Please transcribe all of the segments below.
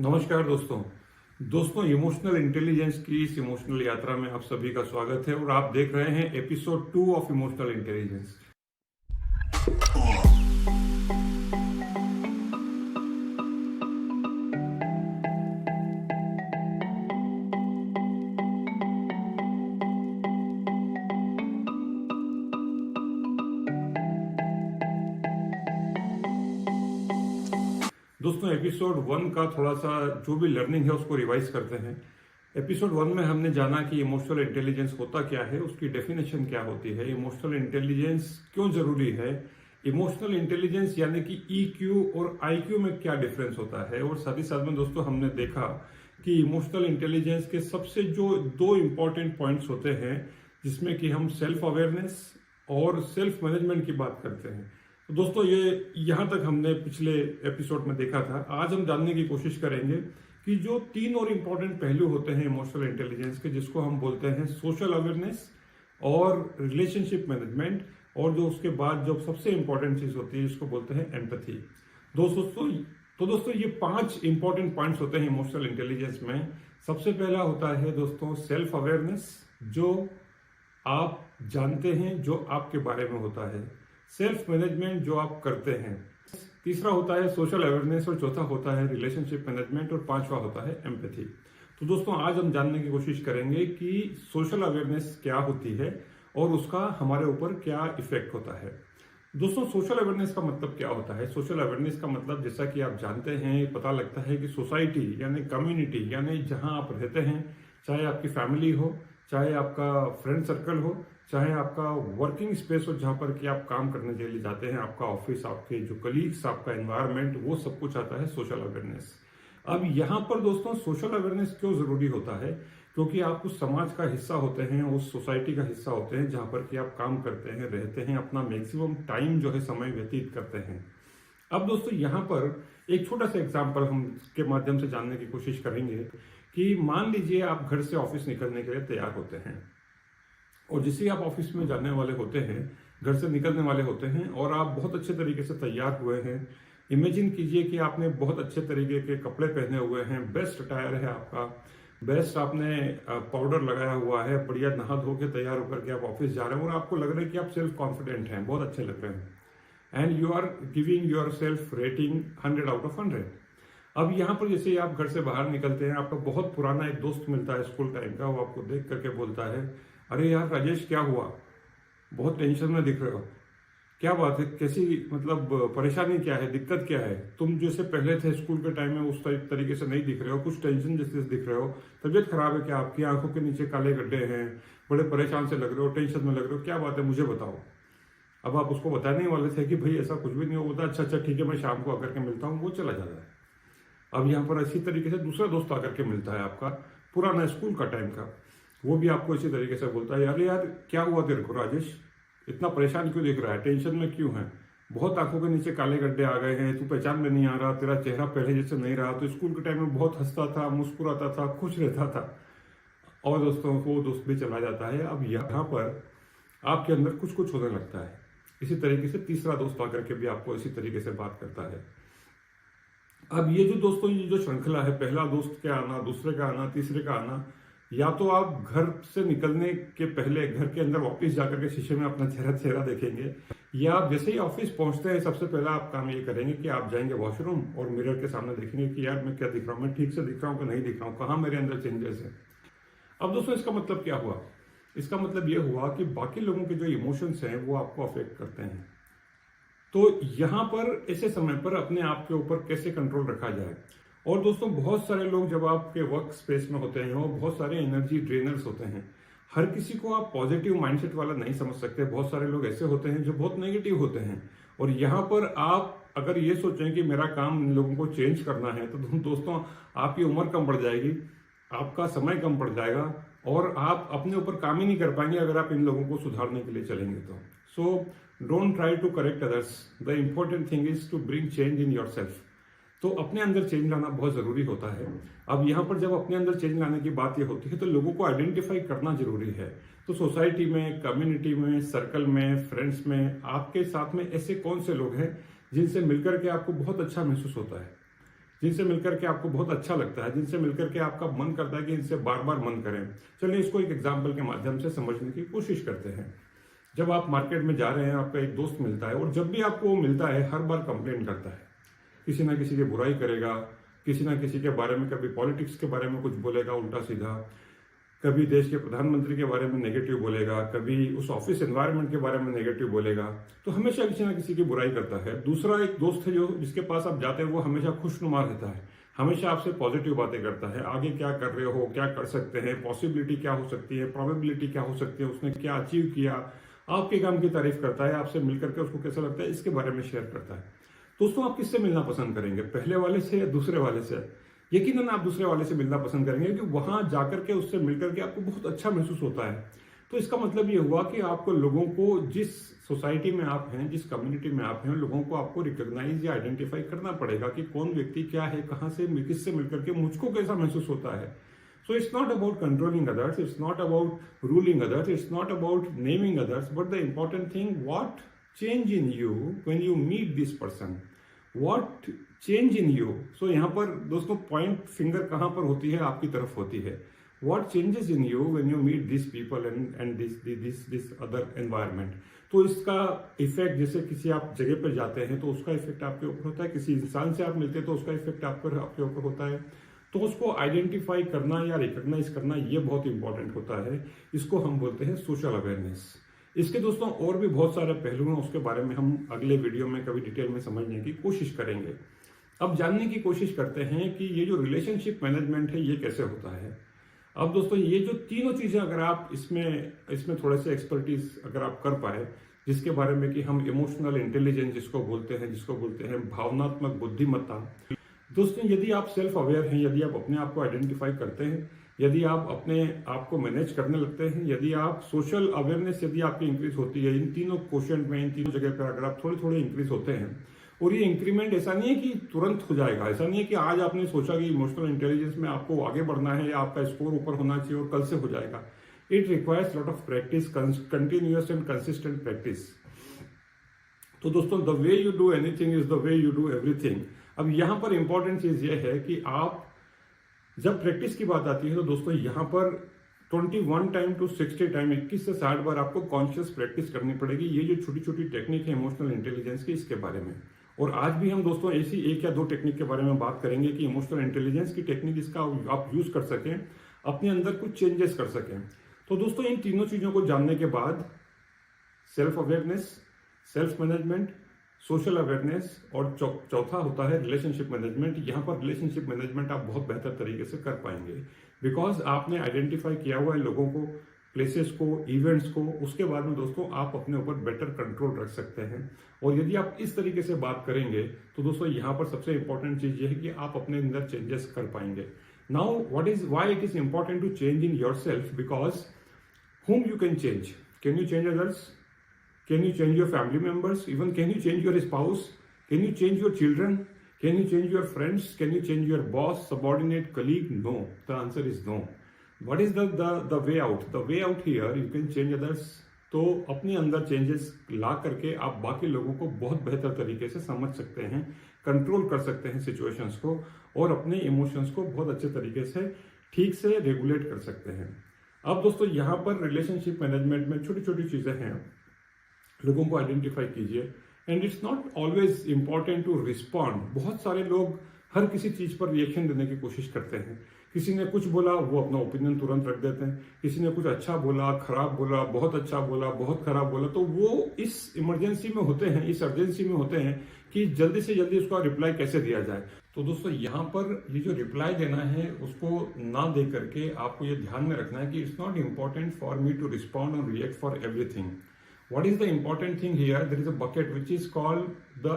नमस्कार दोस्तों emotional intelligence की इस इमोशनल यात्रा में आप सभी का स्वागत है और आप देख रहे हैं एपिसोड 2 ऑफ इमोशनल इंटेलिजेंस। दोस्तों एपिसोड 1 का थोड़ा सा जो भी लर्निंग है उसको रिवाइज करते हैं। एपिसोड 1 में हमने जाना कि इमोशनल इंटेलिजेंस होता क्या है, उसकी डेफिनेशन क्या होती है, इमोशनल इंटेलिजेंस क्यों जरूरी है, इमोशनल इंटेलिजेंस यानी कि EQ और IQ में क्या डिफरेंस होता है। और साथ ही साथ में दोस्तों हमने देखा कि इमोशनल इंटेलिजेंस के सबसे जो 2 इंपॉर्टेंट पॉइंट्स होते हैं जिसमें कि हम सेल्फ अवेयरनेस और सेल्फ मैनेजमेंट की बात करते हैं। तो दोस्तों ये यहाँ तक हमने पिछले एपिसोड में देखा था। आज हम जानने की कोशिश करेंगे कि जो 3 और इम्पोर्टेंट पहलू होते हैं इमोशनल इंटेलिजेंस के, जिसको हम बोलते हैं सोशल अवेयरनेस और रिलेशनशिप मैनेजमेंट, और जो उसके बाद जो सबसे इंपॉर्टेंट चीज होती है जिसको बोलते हैं एम्पैथी। दोस्तों ये 5 इंपॉर्टेंट पॉइंट्स होते हैं इमोशनल इंटेलिजेंस में। सबसे पहला होता है दोस्तों सेल्फ अवेयरनेस, जो आप जानते हैं जो आपके बारे में होता है। सेल्फ मैनेजमेंट, जो आप करते हैं। तीसरा होता है सोशल अवेयरनेस और चौथा होता है रिलेशनशिप मैनेजमेंट और पांचवा होता है एम्पैथी। तो दोस्तों आज हम जानने की कोशिश करेंगे कि सोशल अवेयरनेस क्या होती है और उसका हमारे ऊपर क्या इफेक्ट होता है। दोस्तों सोशल अवेयरनेस का मतलब क्या होता है? सोशल अवेयरनेस का मतलब, जैसा कि आप जानते हैं, पता लगता है कि सोसाइटी यानी कम्युनिटी यानी जहां आप रहते हैं, चाहे आपकी फैमिली हो, चाहे आपका फ्रेंड सर्कल हो, चाहे आपका वर्किंग स्पेस हो जहां पर कि आप काम करने के लिए जाते हैं, आपका ऑफिस, आपके जो कलीग्स, आपका एनवायरनमेंट, वो सब कुछ आता है सोशल अवेयरनेस। अब यहाँ पर दोस्तों सोशल अवेयरनेस क्यों जरूरी होता है? क्योंकि आप उस समाज का हिस्सा होते हैं, उस सोसाइटी का हिस्सा होते हैं जहां पर कि आप काम करते हैं, रहते हैं, अपना मैक्सिमम टाइम जो है समय व्यतीत करते हैं। अब दोस्तों यहाँ पर एक छोटा सा एग्जाम्पल हम के माध्यम से जानने की कोशिश करेंगे कि मान लीजिए आप घर से ऑफिस निकलने के लिए तैयार होते हैं और जिसे आप ऑफिस में जाने वाले होते हैं, घर से निकलने वाले होते हैं और आप बहुत अच्छे तरीके से तैयार हुए हैं। इमेजिन कीजिए कि आपने बहुत अच्छे तरीके के कपड़े पहने हुए हैं, बेस्ट अटायर है आपका, बेस्ट आपने पाउडर लगाया हुआ है, बढ़िया नहा धो के तैयार होकर के आप ऑफिस जा रहे हैं और आपको लग रहा है कि आप सेल्फ कॉन्फिडेंट हैं, बहुत अच्छे लग रहे हैं, and you are giving yourself rating 100 out of 100। अब यहाँ पर जैसे आप घर से बाहर निकलते हैं, आपका बहुत पुराना एक दोस्त मिलता है स्कूल टाइम का, वो आपको देख करके बोलता है, अरे यार राजेश क्या हुआ, बहुत टेंशन में दिख रहे हो, क्या बात है, कैसी मतलब परेशानी क्या है, दिक्कत क्या है, तुम जैसे पहले थे स्कूल के टाइम में उस तरीके से नहीं दिख रहे हो, कुछ टेंशन जैसे दिख रहे हो, तबीयत खराब है क्या, आपकी आंखों के नीचे काले गड्ढे हैं, बड़े परेशान से लग रहे हो, टेंशन में लग रहे हो, क्या बात है मुझे बताओ। अब आप उसको बताने वाले थे कि भाई ऐसा कुछ भी नहीं होता, अच्छा ठीक है मैं शाम को आकर के मिलता हूँ, वो चला जाता है। अब यहाँ पर इसी तरीके से दूसरा दोस्त आकर के मिलता है आपका पुराना स्कूल का टाइम का, वो भी आपको इसी तरीके से बोलता है, अरे यार क्या हुआ तेरे को राजेश, इतना परेशान क्यों दिख रहा है, टेंशन में क्यों है, बहुत आंखों के नीचे काले गड्ढे आ गए हैं, तू पहचान में नहीं आ रहा, तेरा चेहरा पहले जैसे नहीं रहा, तो स्कूल के टाइम में बहुत हंसता था, मुस्कुराता था, खुश रहता था। और दोस्तों वो दोस्त भी चला जाता है। अब यहाँ पर आपके अंदर कुछ कुछ होने लगता है। इसी तरीके से तीसरा दोस्त आकर के भी आपको इसी तरीके से बात करता है। अब ये जो दोस्तों ये जो श्रृंखला है, पहला दोस्त का आना, दूसरे का आना, तीसरे का आना, या तो आप घर से निकलने के पहले घर के अंदर वापस जाकर के शीशे में अपना चेहरा देखेंगे, या आप जैसे ही ऑफिस पहुंचते हैं सबसे पहला आप काम ये करेंगे कि आप जाएंगे वॉशरूम और मिरर के सामने देखेंगे कि यार मैं क्या दिख रहा हूँ, मैं ठीक से दिख रहा हूँ कि नहीं दिख रहा हूँ, कहाँ मेरे अंदर चेंजेस है। अब दोस्तों इसका मतलब क्या हुआ? इसका मतलब ये हुआ कि बाकी लोगों के जो इमोशंस हैं वो आपको अफेक्ट करते हैं। तो यहाँ पर ऐसे समय पर अपने आप के ऊपर कैसे कंट्रोल रखा जाए। और दोस्तों बहुत सारे लोग जब आपके वर्क स्पेस में होते हैं वो बहुत सारे एनर्जी ड्रेनर्स होते हैं। हर किसी को आप पॉजिटिव माइंडसेट वाला नहीं समझ सकते, बहुत सारे लोग ऐसे होते हैं जो बहुत नेगेटिव होते हैं। और यहाँ पर आप अगर ये सोचें कि मेरा काम इन लोगों को चेंज करना है, तो दोस्तों आपकी उम्र कम पड़ जाएगी, आपका समय कम पड़ जाएगा और आप अपने ऊपर काम ही नहीं कर पाएंगे अगर आप इन लोगों को सुधारने के लिए चलेंगे तो। So don't try to correct others, the important thing is to bring change in yourself. तो अपने अंदर चेंज लाना बहुत जरूरी होता है। अब यहाँ पर जब अपने अंदर चेंज लाने की बात ये होती है तो लोगों को आइडेंटिफाई करना जरूरी है। तो सोसाइटी में, कम्युनिटी में, सर्कल में, फ्रेंड्स में, आपके साथ में ऐसे कौन से लोग हैं जिनसे मिलकर के आपको बहुत अच्छा महसूस होता है। जिनसे मिलकर के आपको बहुत अच्छा लगता है, जिनसे मिलकर के आपका मन करता है कि इनसे बार बार मन करें। चलिए इसको एक एग्जाम्पल के माध्यम से समझने की कोशिश करते हैं। जब आप मार्केट में जा रहे हैं, आपका एक दोस्त मिलता है और जब भी आपको वो मिलता है हर बार कंप्लेन करता है, किसी ना किसी की बुराई करेगा, किसी ना किसी के बारे में, कभी पॉलिटिक्स के बारे में कुछ बोलेगा उल्टा सीधा, कभी देश के प्रधानमंत्री के बारे में नेगेटिव बोलेगा, कभी उस ऑफिस एनवायरनमेंट के बारे में नेगेटिव बोलेगा। तो हमेशा किसी ना किसी की बुराई करता है। दूसरा एक दोस्त है जो जिसके पास आप जाते हैं, वो हमेशा खुशनुमा रहता है, हमेशा आपसे पॉजिटिव बातें करता है, आगे क्या कर रहे हो, क्या कर सकते हैं, पॉसिबिलिटी क्या हो सकती है, प्रोबेबिलिटी क्या हो सकती है, उसने क्या अचीव किया, आपके काम की तारीफ करता है, आपसे मिलकर के उसको कैसा लगता है इसके बारे में शेयर करता है। दोस्तों आप किससे मिलना पसंद करेंगे, पहले वाले से या दूसरे वाले से? यकीनन आप दूसरे वाले से मिलना पसंद करेंगे, क्योंकि वहां जाकर के उससे मिलकर के आपको बहुत अच्छा महसूस होता है। तो इसका मतलब ये हुआ कि आपको लोगों को, जिस सोसाइटी में आप हैं, जिस कम्युनिटी में आप हैं, लोगों को आपको रिकॉग्नाइज या आइडेंटिफाई करना पड़ेगा कि कौन व्यक्ति क्या है, कहां से, किससे मिलकर के मुझको कैसा महसूस होता है। So it's not about controlling others, it's not about ruling others, it's not about naming others, but the important thing, what change in you when you meet this person? What change in you? So यहाँ पर दोस्तों point finger कहाँ पर होती है? आपकी तरफ होती है। What changes in you when you meet these people and this other environment? तो इसका इफेक्ट, जैसे किसी आप जगह पर जाते हैं तो उसका इफेक्ट आपके ऊपर होता है, किसी इंसान से आप मिलते हैं तो उसका इफेक्ट आपके ऊपर होता है। तो उसको आइडेंटिफाई करना या रिकॉग्नाइज करना ये बहुत इंपॉर्टेंट होता है। इसको हम बोलते हैं सोशल अवेयरनेस। इसके दोस्तों और भी बहुत सारे पहलू हैं, उसके बारे में हम अगले वीडियो में कभी डिटेल में समझने की कोशिश करेंगे। अब जानने की कोशिश करते हैं कि ये जो रिलेशनशिप मैनेजमेंट है ये कैसे होता है। अब दोस्तों ये जो तीनों चीजें अगर आप इसमें थोड़े से एक्सपर्टीज अगर आप कर पाए, जिसके बारे में कि हम इमोशनल इंटेलिजेंस जिसको बोलते हैं भावनात्मक बुद्धिमत्ता। दोस्तों यदि आप सेल्फ अवेयर हैं, यदि आप अपने आप को आइडेंटिफाई करते हैं, यदि आप अपने आप को मैनेज करने लगते हैं, यदि आप सोशल अवेयरनेस यदि आपकी इंक्रीज होती है, इन तीनों क्वेश्चन में, इन तीनों जगह पर अगर आप थोड़े थोड़े इंक्रीज होते हैं, और ये इंक्रीमेंट ऐसा नहीं है कि तुरंत हो जाएगा, ऐसा नहीं है कि आज आपने सोचा कि इमोशनल इंटेलिजेंस में आपको आगे बढ़ना है या आपका स्कोर ऊपर होना चाहिए और कल से हो जाएगा। It requires lot of practice, continuous and consistent practice. तो दोस्तों the way you do anything is the way you do everything. अब यहां पर इंपॉर्टेंट चीज यह है कि आप जब प्रैक्टिस की बात आती है तो दोस्तों यहां पर 21 टाइम टू 60 टाइम, 21 से 60 बार आपको कॉन्शियस प्रैक्टिस करनी पड़ेगी। ये जो छोटी छोटी टेक्निक है इमोशनल इंटेलिजेंस की, इसके बारे में। और आज भी हम दोस्तों ऐसी एक या दो टेक्निक के बारे में बात करेंगे कि इमोशनल इंटेलिजेंस की टेक्निक इसका आप यूज कर सकें, अपने अंदर कुछ चेंजेस कर सकें। तो दोस्तों इन तीनों चीजों को जानने के बाद self awareness, self management, social awareness और चौथा होता है रिलेशनशिप मैनेजमेंट। यहाँ पर रिलेशनशिप मैनेजमेंट आप बहुत बेहतर तरीके से कर पाएंगे, बिकॉज आपने आइडेंटिफाई किया हुआ है लोगों को, प्लेसेस को, इवेंट्स को। उसके बाद में दोस्तों आप अपने ऊपर बेटर कंट्रोल रख सकते हैं। और यदि आप इस तरीके से बात करेंगे तो दोस्तों यहाँ पर सबसे इंपॉर्टेंट चीज ये है कि आप अपने अंदर चेंजेस कर पाएंगे। Now why it is important to change in yourself, because whom you can change? Can you change others? Can you change your family members? Even can you change your spouse? Can you change your children? Can you change your friends? Can you change your boss, subordinate, colleague? No. The answer is no. What is the way out? The way out here, you can change others. तो अपने अंदर changes ला करके आप बाकी लोगों को बहुत बेहतर तरीके से समझ सकते हैं, कंट्रोल कर सकते हैं सिचुएशंस को, और अपने इमोशंस को बहुत अच्छे तरीके से ठीक से रेगुलेट कर सकते हैं। अब दोस्तों यहाँ पर रिलेशनशिप मैनेजमेंट में छोटी छोटी चीजें हैं, लोगों को आइडेंटिफाई कीजिए। And it's not always important to respond. बहुत सारे लोग हर किसी चीज पर रिएक्शन देने की कोशिश करते हैं। किसी ने कुछ बोला, वो अपना ओपिनियन तुरंत रख देते हैं। किसी ने कुछ अच्छा बोला, खराब बोला, बहुत अच्छा बोला, बहुत खराब बोला, तो वो इस इमरजेंसी में होते हैं, इस अर्जेंसी में होते हैं कि जल्दी से जल्दी उसका रिप्लाई कैसे दिया जाए। तो दोस्तों यहाँ पर ये जो रिप्लाई देना है उसको ना दे करके आपको ये ध्यान में रखना है कि it's not important for me to respond और react for everything. What is the important thing here? There is a bucket which is called the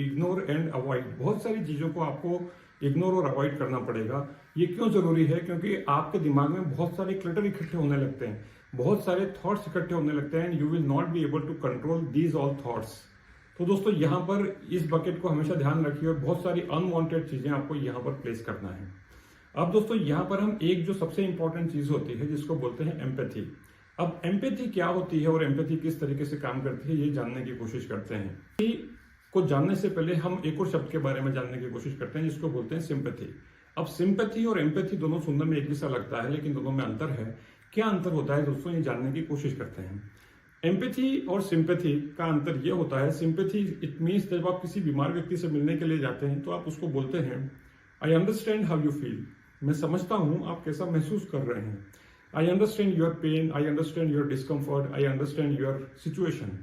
ignore and avoid. बहुत सारी चीजों को आपको इग्नोर और अवॉइड करना पड़ेगा। ये क्यों जरूरी है? क्योंकि आपके दिमाग में बहुत सारे क्लटर इकट्ठे होने लगते हैं, बहुत सारे थॉट्स इकट्ठे होने लगते हैं, and you will not be able to control these all thoughts. तो दोस्तों यहाँ पर इस बकेट को हमेशा ध्यान रखिए, और बहुत सारी अनवांटेड चीजें आपको यहाँ पर प्लेस करना है। अब दोस्तों यहाँ पर हम एक जो सबसे इंपॉर्टेंट चीज होती है जिसको बोलते हैं एम्पैथी। अब एम्पैथी क्या होती है और एम्पैथी किस तरीके से काम करती है ये जानने की कोशिश करते हैं। कि को जानने से पहले हम एक और शब्द के बारे में जानने की कोशिश करते हैं जिसको बोलते हैं सिंपैथी। अब सिंपैथी और एम्पैथी दोनों सुनने में एक जैसा लगता है, लेकिन दोनों में अंतर है। क्या अंतर होता है दोस्तों, ये जानने की कोशिश करते हैं। एम्पैथी और सिंपैथी का अंतर ये होता है, सिंपैथी इट मीन्स जब आप किसी बीमार व्यक्ति से मिलने के लिए जाते हैं तो आप उसको बोलते हैं I understand how you feel, मैं समझता हूं आप कैसा महसूस कर रहे हैं। I understand your pain, I understand your discomfort, I understand your situation,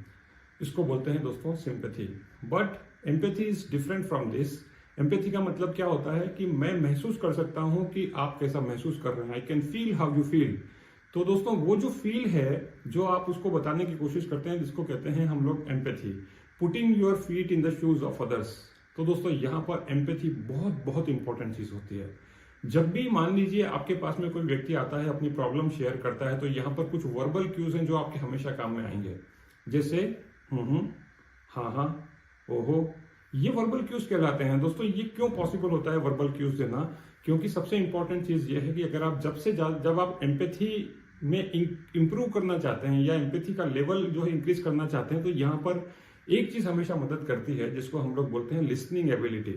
इसको बोलते हैं दोस्तों sympathy. But empathy is different from this. Empathy का मतलब क्या होता है कि मैं महसूस कर सकता हूं कि आप कैसा महसूस कर रहे हैं। I can feel how you feel. तो दोस्तों वो जो फील है जो आप उसको बताने की कोशिश करते हैं, जिसको कहते हैं हम लोग empathy. Putting your feet in the shoes of others. तो दोस्तों यहाँ पर एम्पैथी बहुत बहुत इंपॉर्टेंट चीज होती है। जब भी मान लीजिए आपके पास में कोई व्यक्ति आता है, अपनी प्रॉब्लम शेयर करता है, तो यहाँ पर कुछ वर्बल क्यूज हैं जो आपके हमेशा काम में आएंगे, जैसे हाँ हाँ, ओहो, ये वर्बल क्यूज कहलाते हैं। दोस्तों ये क्यों पॉसिबल होता है वर्बल क्यूज देना? क्योंकि सबसे इंपॉर्टेंट चीज ये है कि अगर आप जब आप एम्पैथी में इंप्रूव करना चाहते हैं या एम्पैथी का लेवल जो है इंक्रीज करना चाहते हैं, तो यहाँ पर एक चीज हमेशा मदद करती है जिसको हम लोग बोलते हैं लिसनिंग एबिलिटी।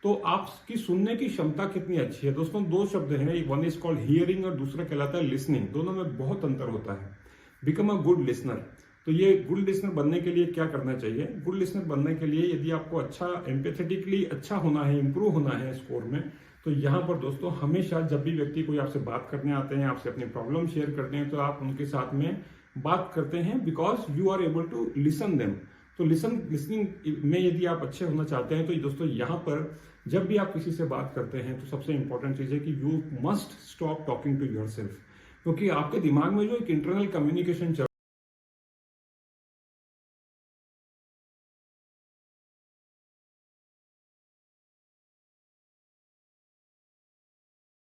तो आपकी सुनने की क्षमता कितनी अच्छी है। दोस्तों दो शब्द हैं, वन इज कॉल्ड हियरिंग और दूसरा कहलाता है लिसनिंग। दोनों में बहुत अंतर होता है। Become a good listener. तो ये गुड लिसनर बनने के लिए क्या करना चाहिए? गुड लिसनर बनने के लिए यदि आपको अच्छा एम्पैथेटिकली अच्छा होना है, इंप्रूव होना है स्कोर में, तो यहाँ पर दोस्तों हमेशा जब भी व्यक्ति कोई आपसे बात करने आते हैं, आपसे अपनी प्रॉब्लम शेयर करते हैं, तो आप उनके साथ में बात करते हैं because you are able to listen them. तो लिसनिंग में यदि आप अच्छे होना चाहते हैं, तो दोस्तों यहाँ पर जब भी आप किसी से बात करते हैं तो सबसे इंपॉर्टेंट चीज है कि you must stop talking to yourself. क्योंकि आपके दिमाग में जो एक इंटरनल कम्युनिकेशन